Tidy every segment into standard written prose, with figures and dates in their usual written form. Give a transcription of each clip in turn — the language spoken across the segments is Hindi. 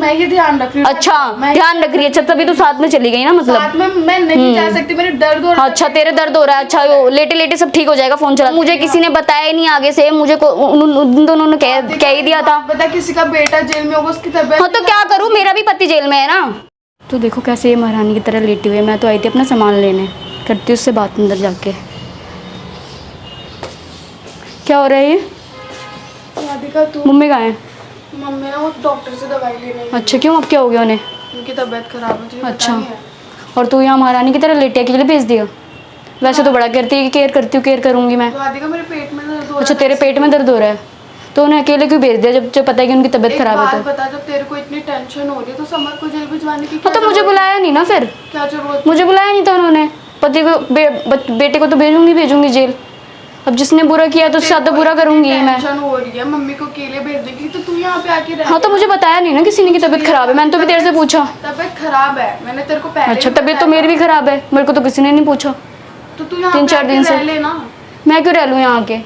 मैं ही ध्यान रख रही हूँ। अच्छा ध्यान रख रही है। अच्छा तभी तो साथ में चली गई ना, मतलब साथ में मैं नहीं जा सकती, मेरे दर्द हो रहा है। अच्छा तेरे दर्द हो रहा है। अच्छा वो लेटे लेटे सब ठीक हो जाएगा, फोन चला। मुझे किसी ने बताया ही नहीं आगे से, मुझे उन दोनों ने कह ही दिया था। पता किसी का बेटा जेल में होगा, उसकी तबीयत। हाँ तो क्या करूँ, मेरा भी पति जेल में है ना। तो देखो कैसे ये महारानी की तरह लेटी हुई है। मैं तो आई थी अपना सामान लेने, करती उससे बात अंदर जाके। क्या हो रहा है ये? राधिका तू। मम्मी कहाँ है? मम्मी ना वो डॉक्टर से दवाई लेने गई। अच्छा क्यों, अब क्या हो गया उन्हें? उनकी तबीयत खराब है, तुझे पता अच्छा नहीं है? और तू यहाँ महारानी की तरह लेटे के लिए भेज दिया? वैसे तो बड़ा कहती है कि केयर करती हूँ, केयर करूँगी मैं। राधिका मेरे पेट में दर्द हो रहा है। अच्छा तेरे पेट में दर्द हो रहा है, तो उन्हें अकेले क्यों भेज दिया जब पता है कि उनकी तबीयत खराब है? तो बता, जब तेरे को इतनी टेंशन हो रही है तो समर को जेल भिजवाने की हाँ तो मुझे बुलाया नहीं ना फिर? क्या जरूरत? मुझे बुलाया नहीं था उन्होंने। पति को बेटे को तो भेजूंगी जेल। अब जिसने बुरा किया तो उसके साथ तो बुरा करूंगी मैं। टेंशन हो रही है, मम्मी को अकेले भेज देगी तो तू यहाँ पे आके रह। हाँ तो मुझे बताया नहीं ना किसी ने कि तबीयत खराब है। मैंने तो भी तेरे से पूछा। तबीयत खराब है, मैंने तेरे को पहले। अच्छा तबीयत तो मेरी भी खराब है, मेरे को तो किसी ने नहीं पूछा। तो तू यहाँ 3-4 दिन से। मैं क्यों रह लूँ यहाँ के?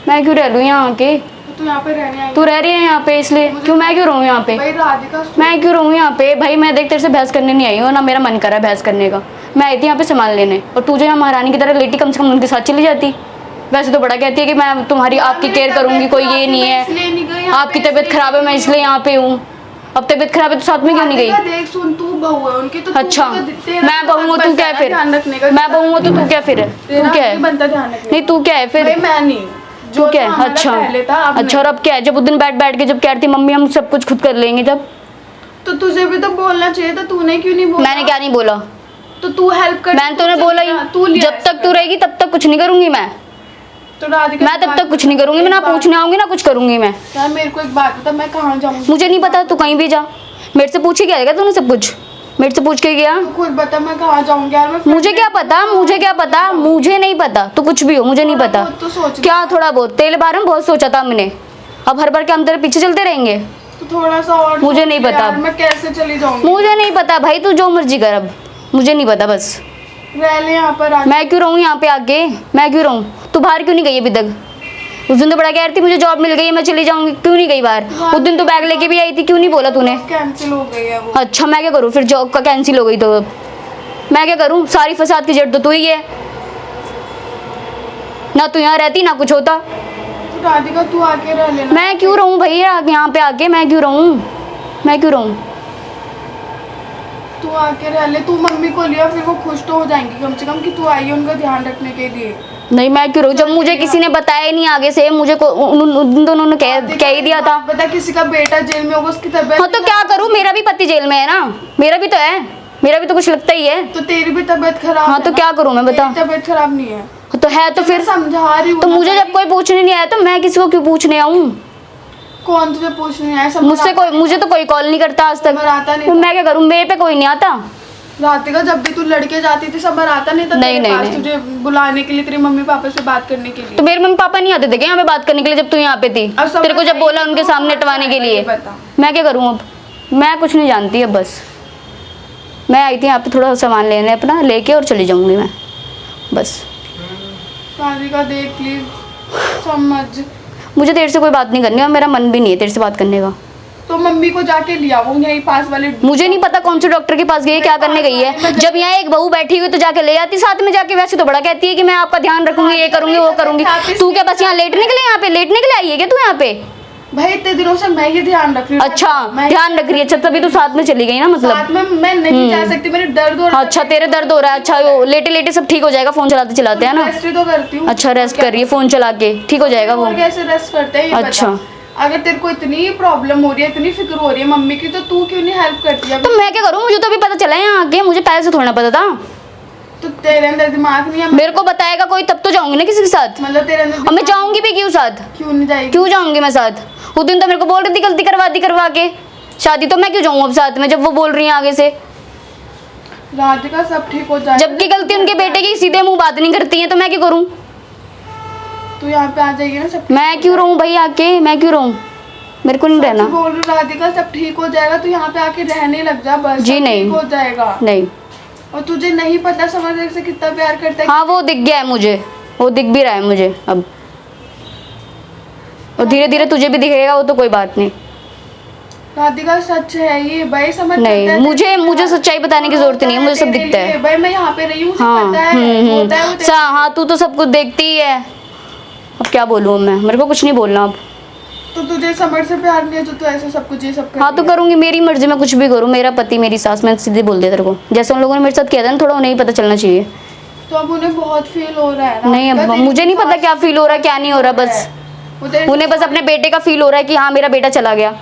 मैं क्यों रह लूँ यहाँ के? तू यहाँ पे रहने आई? तू रह रही है यहाँ पे इसलिए क्यों? मैं क्यों रहूँ यहाँ पे? भाई राधिका मैं क्यों रहूँ यहाँ पे? भाई मैं देख तेरे से बहस करने नहीं आई हूँ ना, मेरा मन कर रहा है बहस करने का। मैं आई थी यहाँ पे सामान लेने और तू जो यहाँ महारानी की तरह लेटी, कम से कम उनके साथ चली जाती। वैसे तो बड़ा कहती है कि मैं तुम्हारी आपकी केयर करूंगी, कोई ये नहीं है, आपकी तबीयत खराब है मैं इसलिए यहाँ पे हूँ। अब तबीयत खराब है तो साथ में क्यों नहीं गई? देख सुन, तू बहू है उनकी तो। अच्छा मैं बहू हूँ, तू क्या है फिर? मैं बहू हूँ तो तू क्या फिर है? तू क्या है? नहीं तू क्या है फिर? मैं नहीं तू क्या है? अच्छा और अब क्या है? जब उस दिन बैठ के जब कह रही थी मम्मी हम सब कुछ खुद कर लेंगे, जब तो तुझे भी तो बोलना चाहिए था, तूने क्यों नहीं बोला? मैंने क्या नहीं बोला? तो तू हेल्प कर। मैंने तूने बोला ही, जब तक तू रहेगी तब तक कुछ नहीं करूंगी मैं। तो राधिका मैं तब तक कुछ नहीं करूंगी, मैं ना पूछने आऊंगी ना कुछ करूंगी मैं। यार मेरे को एक बात बता, मैं कहाँ जाऊंगी? मुझे नहीं पता, तू कहीं भी जा। मेरे से पूछ के क्या तूने सब कुछ? मेरे से पूछ के गया? तू खुद बता मैं कहाँ जाऊंगी यार। मुझे क्या पता, मुझे क्या पता, मुझे नहीं पता। तू कुछ भी हो मुझे नहीं पता। तो सोच क्या थोड़ा बहुत? तेरे बारे में बहुत सोचा था मैंने, अब हर बार क्या हम तेरे पीछे चलते रहेंगे? तो थोड़ा सा और मुझे नहीं पता। मैं कैसे चली जाऊंगी? मुझे नहीं पता भाई, तू जो मर्जी कर, अब मुझे नहीं पता। बस रह ले यहाँ पर। मैं क्यों रहूँ यहाँ पे आके? मैं क्यों रहूँ? तू बाहर क्यों नहीं गई अभी तक? उस दिन तो बड़ा कह रही थी मुझे जॉब मिल गई है मैं चली जाऊंगी, क्यों नहीं गई बाहर? उस दिन तो बैग लेके भी आई थी, क्यों नहीं बोला तूने? कैंसिल हो गई है वो। अच्छा मैं क्या करूँ फिर? जॉब का कैंसिल हो गई तो मैं क्या करूँ? सारी फसाद की जड़ तो तू ही है ना। तू यहाँ रहती ना कुछ होता। राधिका तू आके रह लेना। मैं क्यों रहूँ भैया यहाँ पे आके? मैं क्यों रहूँ? मैं क्यों रहूँ? तू आके रह ले, तू मम्मी को लिया, फिर वो खुश तो हो जाएंगी कम से कम कि तू आई है उनका ध्यान रखने के लिए। नहीं मैं क्यों रहूँ? जब मुझे किसी ने बताया ही नहीं आगे से, मुझे उन दोनों ने कह ही दिया था। पता किसी का बेटा जेल में होगा, उसकी तबीयत। हाँ तो क्या करूँ, मेरा भी पति जेल में है ना, मेरा भी तो है, मेरा भी तो कुछ लगता ही है। तो तेरी भी तबीयत खराब। हाँ तो क्या करूँ मैं बता? तबीयत खराब नहीं है तो है तो फिर समझा रही हूँ। तो मुझे जब कोई पूछने नहीं आया तो मैं किसी को क्यों पूछने आऊँ? कौन तुझे पूछने आया? मुझसे कोई, मुझे तो कोई कॉल नहीं करता आज तक। आता नहीं। तो मैं क्या करूँ? मेरे पे कोई नहीं आता। राधिका जब भी तू लड़के जाती थी सब आता नहीं था तेरे पास तुझे बुलाने के लिए, तेरे मम्मी पापा से बात करने के लिए? तो मेरे मम्मी पापा नहीं आते थे क्या यहाँ पे बात करने के लिए जब तू यहाँ पे थी? तेरे को जब बोला उनके सामने हटवाने के लिए, मैं क्या करूँ अब? मैं कुछ नहीं जानती अब, बस मैं आई थी यहाँ पे थोड़ा सामान लेने अपना, लेके और चली जाऊंगी मैं बस। राधिका देख प्लीज समझ, मुझे तेरे से कोई बात नहीं करनी और मेरा मन भी नहीं है तेरे से बात करने का। तो मम्मी को जाके लिया वो यहीं पास वाले। मुझे नहीं पता कौन से डॉक्टर के पास गई है, क्या करने गई है। जब यहाँ एक बहू बैठी हुई तो जाके ले आती साथ में जाके। वैसे तो बड़ा कहती है कि मैं आपका ध्यान रखूंगी, ये करूंगी वो करूंगी। तू क्या बस यहाँ लेटने के लिए, यहाँ पे लेटने के लिए आई है क्या तू यहाँ पे? भाई इतने दिनों से मैं ही ध्यान रख रही हूँ। अच्छा ध्यान रख रही है। अच्छा तभी तो साथ में चली गई ना, मतलब साथ में मैं नहीं जा सकती, मेरे दर्द हो रहा है। अच्छा तेरे दर्द हो रहा है। अच्छा वो लेटे लेटे सब ठीक हो जाएगा, फोन चलाते चलाते है ना? रेस्ट तो करती हूँ। अच्छा रेस्ट कर रही है फोन चला के, ठीक हो जाएगा वो। कैसे रेस्ट करते हैं? अच्छा अगर तेरे को इतनी प्रॉब्लम हो रही है, इतनी फिक्र हो रही है मम्मी की, तो तू क्यों नहीं हेल्प करती है? तो मैं क्या करूँ? मुझे तो अभी पता चला है यहाँ आके, मुझे पहले से थोड़ा पता था। तो तेरे अंदर दिमाग नहीं है? मेरे को बताएगा कोई तब तो जाऊंगी ना किसी के साथ। मतलब तेरे अंदर मैं जाऊंगी भी क्यों साथ? क्यों नहीं जाएगी? क्यों जाऊंगी मैं साथ? उस दिन तो मेरे को बोल रही थी गलती करवा के शादी, तो मैं क्यों जाऊँ अब साथ में जब वो बोल रही है आगे से? राधिका सब ठीक हो जाए। जबकि गलती उनके बेटे की, सीधे मुंह बात नहीं करती है, तो मैं क्यों करूँ? तू यहाँ पे आ जाएगी ना सब। मैं क्यों रहूँ भाई आके? मैं क्यों रहूँ? मेरे को नहीं रहना। बोल रही राधिका सब ठीक हो जाएगा, तू यहाँ पे आके रहने लग जा बस। जी नहीं, ठीक हो जाएगा। नहीं। और तुझे नहीं पता समझ से कितना प्यार करता है। हाँ वो दिख गया है मुझे, वो दिख भी रहा है मुझे अब, और धीरे धीरे तुझे भी दिखेगा वो तो कोई बात नहीं। राधिका सच है ये भाई, समझ नहीं, सकता है। मुझे सच्चाई बताने की जरूरत नहीं है, मुझे सब तेरे दिखता लिए है। भाई, मैं यहाँ पे रही हूँ, मुझे हाँ, पता है होता है वो तेरे हाँ, तू तो सब कुछ देखती ही है। अब क्या बोलूँ मैं, मेरे को कुछ नहीं बोलना अब। तो तुझे समर से प्यार नहीं है जो तू ऐसे सब कुछ ये सब कर हाँ तो रही है? करूंगी, मेरी मर्जी, मैं कुछ भी करूँ। मेरा पति मेरी सास, मैं सीधे बोल दिया तेरे को, जैसे उन लोगों ने मेरे साथ किया था ना, थोड़ा उन्हें ही पता चलना चाहिए। तो अब उन्हें बहुत फील हो रहा है ना। नहीं, अब मुझे नहीं पता क्या फील हो रहा है क्या नहीं हो रहा, बस उन्हें बस अपने बेटे का फील हो रहा है कि हाँ मेरा बेटा चला गया।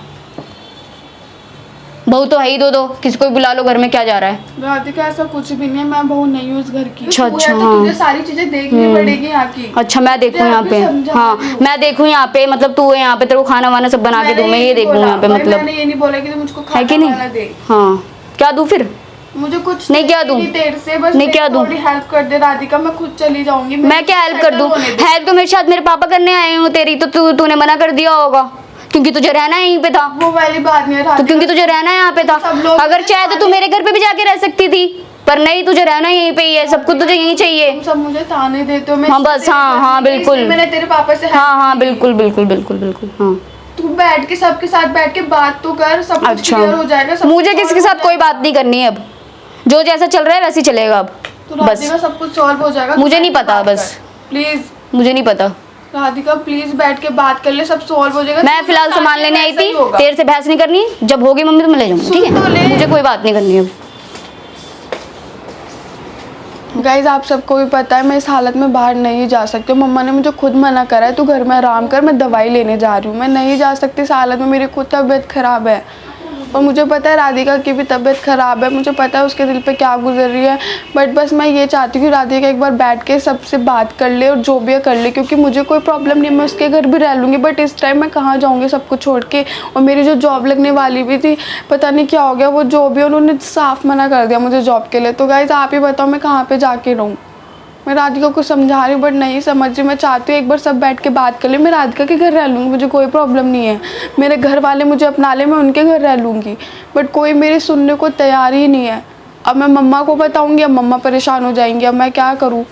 बहू तो है ही दो, किसी को भी बुला लो घर में, क्या जा रहा है। राधिका ऐसा कुछ भी नहीं है, मैं बहू नहीं हूँ इस घर की। अच्छा, तू है तो हाँ। तुझे सारी चीजें देखनी पड़ेगी यहाँ की। अच्छा, मैं देखूँ यहाँ पे? हाँ, मैं देखूँ यहाँ पे, मतलब तू यहाँ पे, तेरे को खाना वाना सब बना के दूँ, मैं ये देखूँ यहाँ पे, मतलब मैंने ये नहीं बोला कि तू मुझको है कि खाना वाना दे। नहीं? हाँ, क्या दूँ फिर? मुझे कुछ नहीं, क्या दूँ? तेरे से बस नहीं, क्या दूँ? थोड़ी हेल्प कर दे राधिका, मैं खुद चली जाऊंगी। मैं क्या हेल्प कर दूँ? हेल्प तो मेरे साथ मेरे पापा करने आए हूँ तेरी, तो तूने मना कर दिया होगा क्योंकि तुझे रहना यहीं पे था। वो वाली बात नहीं है तो राधिका। क्योंकि तुझे रहना यहाँ पे था, सब लोग अगर चाहे तो तू मेरे घर पे भी जाके रह सकती थी, पर नहीं, तुझे रहना यहीं पे ही है, सब कुछ तुझे यहीं चाहिए। तुम सब मुझे ताने देते हो। मैं हाँ बस, हाँ बिल्कुल, मैंने तेरे पापा से हाँ हाँ बिल्कुल बिल्कुल बिल्कुल बिल्कुल, हाँ। तू बैठ के सबके साथ बैठ के बात तो कर, सब कुछ अच्छा, क्लियर हो जाएगा। सब मुझे कुछ किसी के solve साथ हो कोई जाएगा। बात नहीं करनी है अब, जो जैसा चल रहा है वैसे ही चलेगा अब, तो बस। राधिका सब कुछ सॉल्व हो जाएगा। मुझे नहीं पता, बस प्लीज मुझे नहीं पता। राधिका प्लीज बैठ के बात कर ले, सब सॉल्व हो जाएगा। मैं फिलहाल सामान लेने आई थी, तेरे से बहस नहीं करनी, जब होगी मम्मी तो मैं ले जाऊंगी, ठीक सुन तो ले। है? मुझे कोई बात नहीं करनी अब। गाइज आप सबको भी पता है मैं इस हालत में बाहर नहीं जा सकती हूँ। मम्मा ने मुझे खुद मना करा है, तू घर में आराम कर, मैं दवाई लेने जा रही हूँ। मैं नहीं जा सकती इस हालत में, मेरी खुद तबीयत ख़राब है और मुझे पता है राधिका की भी तबीयत ख़राब है। मुझे पता है उसके दिल पे क्या गुजर रही है, बट बस मैं ये चाहती हूँ कि राधिका एक बार बैठ के सबसे बात कर ले और जो भी है कर ले, क्योंकि मुझे कोई प्रॉब्लम नहीं है, मैं उसके घर भी रह लूँगी। बट इस टाइम मैं कहाँ जाऊँगी सब कुछ छोड़ के, और मेरी जो जॉब लगने वाली भी थी, पता नहीं क्या हो गया, वो जो भी उन्होंने साफ मना कर दिया मुझे जॉब के लिए। तो गाइज आप ही बताओ मैं कहाँ पर जाके रहूँ। मैं राधिका को समझा रही हूँ बट नहीं समझ रही। मैं चाहती हूँ एक बार सब बैठ के बात कर ले, मैं राधिका के घर रह लूँगी, मुझे कोई प्रॉब्लम नहीं है। मेरे घर वाले मुझे अपना ले, मैं उनके घर रह लूँगी, बट कोई मेरी सुनने को तैयार ही नहीं है। अब मैं मम्मा को बताऊँगी, अब मम्मा परेशान हो जाएंगी, अब मैं क्या करूँ।